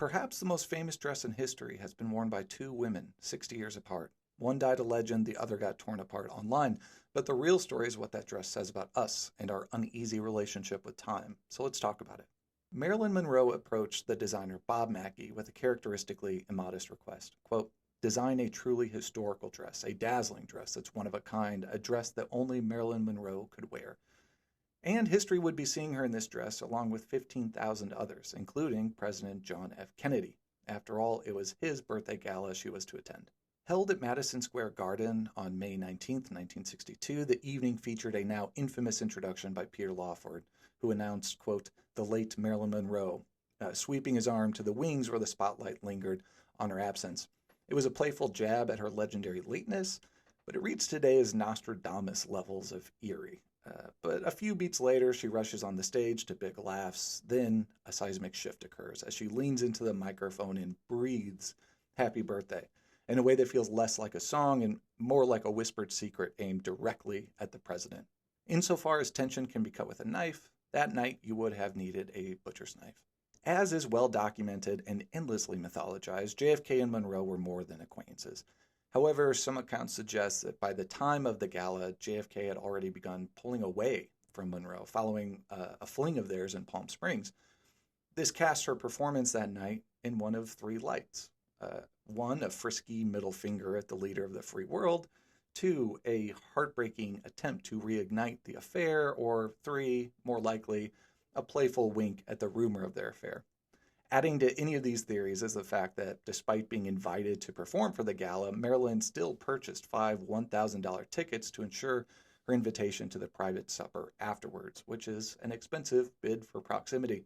Perhaps the most famous dress in history has been worn by two women, 60 years apart. One died a legend, the other got torn apart online. But the real story is what that dress says about us and our uneasy relationship with time. So let's talk about it. Marilyn Monroe approached the designer Bob Mackie with a characteristically immodest request. Quote, design a truly historical dress, a dazzling dress that's one of a kind, a dress that only Marilyn Monroe could wear. And history would be seeing her in this dress along with 15,000 others, including President John F. Kennedy. After all, it was his birthday gala she was to attend. Held at Madison Square Garden on May 19, 1962, the evening featured a now infamous introduction by Peter Lawford, who announced, quote, the late Marilyn Monroe, sweeping his arm to the wings where the spotlight lingered on her absence. It was a playful jab at her legendary lateness, but it reads today as Nostradamus levels of eerie. But a few beats later, she rushes on the stage to big laughs. Then a seismic shift occurs as she leans into the microphone and breathes happy birthday in a way that feels less like a song and more like a whispered secret aimed directly at the president. Insofar as tension can be cut with a knife, that night you would have needed a butcher's knife. As is well documented and endlessly mythologized, JFK and Monroe were more than acquaintances. However, some accounts suggest that by the time of the gala, JFK had already begun pulling away from Monroe following a fling of theirs in Palm Springs. This cast her performance that night in one of three lights. One, a frisky middle finger at the leader of the free world. Two, a heartbreaking attempt to reignite the affair. Or three, more likely, a playful wink at the rumor of their affair. Adding to any of these theories is the fact that despite being invited to perform for the gala, Marilyn still purchased 5 $1,000 tickets to ensure her invitation to the private supper afterwards, which is an expensive bid for proximity.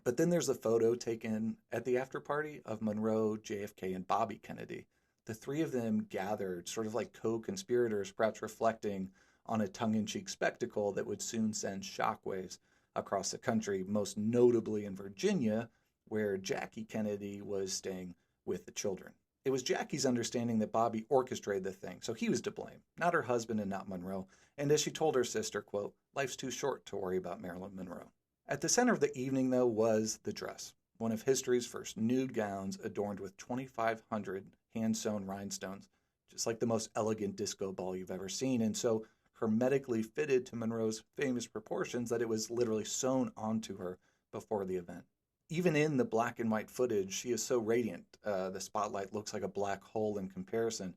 But then there's a photo taken at the after party of Monroe, JFK, and Bobby Kennedy. The three of them gathered, sort of like co-conspirators, perhaps reflecting on a tongue-in-cheek spectacle that would soon send shockwaves across the country, most notably in Virginia, where Jackie Kennedy was staying with the children. It was Jackie's understanding that Bobby orchestrated the thing, so he was to blame, not her husband and not Monroe. And as she told her sister, quote, life's too short to worry about Marilyn Monroe. At the center of the evening, though, was the dress, one of history's first nude gowns adorned with 2,500 hand-sewn rhinestones, just like the most elegant disco ball you've ever seen, and so hermetically fitted to Monroe's famous proportions that it was literally sewn onto her before the event. Even in the black and white footage, she is so radiant, the spotlight looks like a black hole in comparison.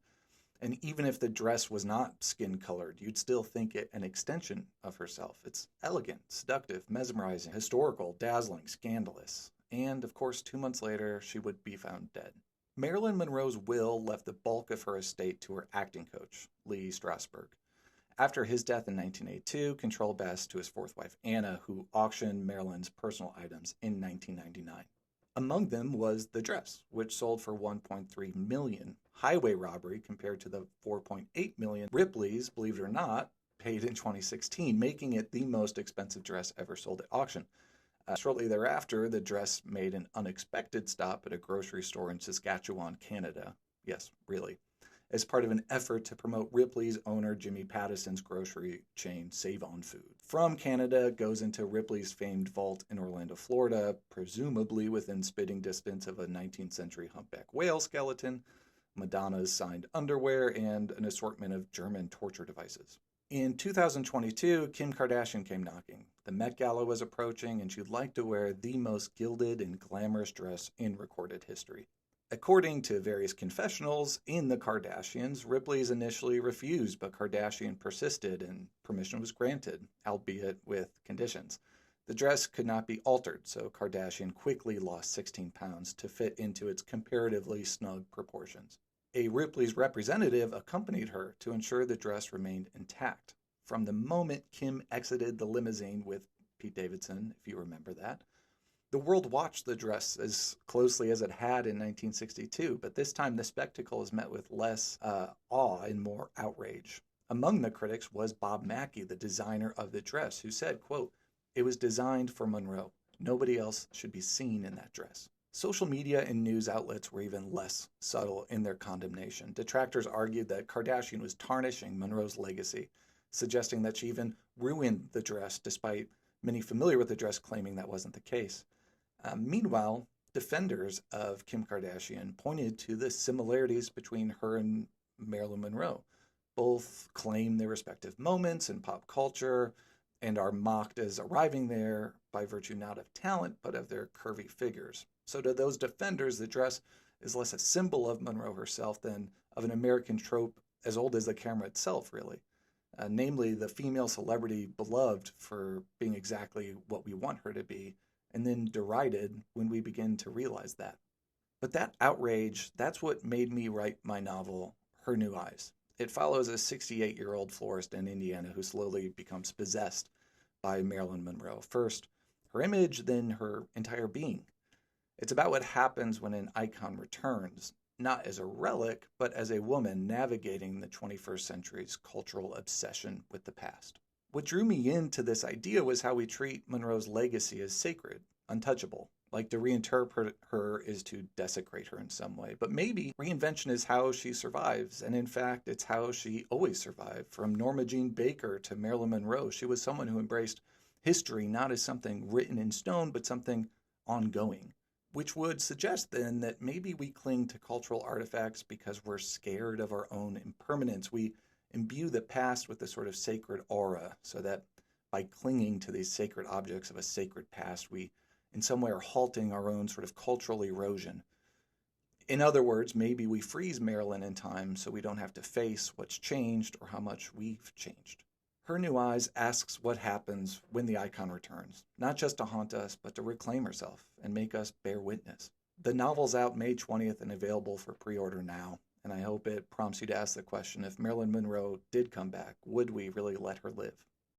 And even if the dress was not skin-colored, you'd still think it an extension of herself. It's elegant, seductive, mesmerizing, historical, dazzling, scandalous. And, of course, 2 months later, she would be found dead. Marilyn Monroe's will left the bulk of her estate to her acting coach, Lee Strasberg. After his death in 1982, control passed to his fourth wife, Anna, who auctioned Marilyn's personal items in 1999. Among them was the dress, which sold for $1.3 million. Highway robbery compared to the $4.8 million Ripley's, believe it or not, paid in 2016, making it the most expensive dress ever sold at auction. Shortly thereafter, the dress made an unexpected stop at a grocery store in Saskatchewan, Canada. Yes, really. As part of an effort to promote Ripley's owner Jimmy Pattison's grocery chain Save On Food. From Canada, goes into Ripley's famed vault in Orlando, Florida, presumably within spitting distance of a 19th century humpback whale skeleton, Madonna's signed underwear, and an assortment of German torture devices. In 2022, Kim Kardashian came knocking. The Met Gala was approaching, and she'd like to wear the most gilded and glamorous dress in recorded history. According to various confessionals in the Kardashians, Ripley's initially refused, but Kardashian persisted and permission was granted, albeit with conditions. The dress could not be altered, so Kardashian quickly lost 16 pounds to fit into its comparatively snug proportions. A Ripley's representative accompanied her to ensure the dress remained intact. From the moment Kim exited the limousine with Pete Davidson, if you remember that, the world watched the dress as closely as it had in 1962, but this time the spectacle is met with less awe and more outrage. Among the critics was Bob Mackie, the designer of the dress, who said, quote, it was designed for Monroe. Nobody else should be seen in that dress. Social media and news outlets were even less subtle in their condemnation. Detractors argued that Kardashian was tarnishing Monroe's legacy, suggesting that she even ruined the dress, despite many familiar with the dress claiming that wasn't the case. Meanwhile, Defenders of Kim Kardashian pointed to the similarities between her and Marilyn Monroe. Both claim their respective moments in pop culture and are mocked as arriving there by virtue not of talent, but of their curvy figures. So to those defenders, the dress is less a symbol of Monroe herself than of an American trope as old as the camera itself, really. Namely, the female celebrity beloved for being exactly what we want her to be, and then derided when we begin to realize that. But that outrage, that's what made me write my novel, Her New Eyes. It follows a 68-year-old florist in Indiana who slowly becomes possessed by Marilyn Monroe. First, her image, then her entire being. It's about what happens when an icon returns, not as a relic, but as a woman navigating the 21st century's cultural obsession with the past. What drew me into this idea was how we treat Monroe's legacy as sacred, untouchable. Like to reinterpret her is to desecrate her in some way. But maybe reinvention is how she survives. And in fact, it's how she always survived. From Norma Jean Baker to Marilyn Monroe, she was someone who embraced history not as something written in stone, but something ongoing. Which would suggest then that maybe we cling to cultural artifacts because we're scared of our own impermanence. We imbue the past with a sort of sacred aura, so that by clinging to these sacred objects of a sacred past, we in some way are halting our own sort of cultural erosion. In other words, maybe we freeze Marilyn in time so we don't have to face what's changed or how much we've changed. Her New Eyes asks what happens when the icon returns, not just to haunt us, but to reclaim herself and make us bear witness. The novel's out May 20th and available for pre-order now, and I hope it prompts you to ask the question, if Marilyn Monroe did come back, would we really let her live?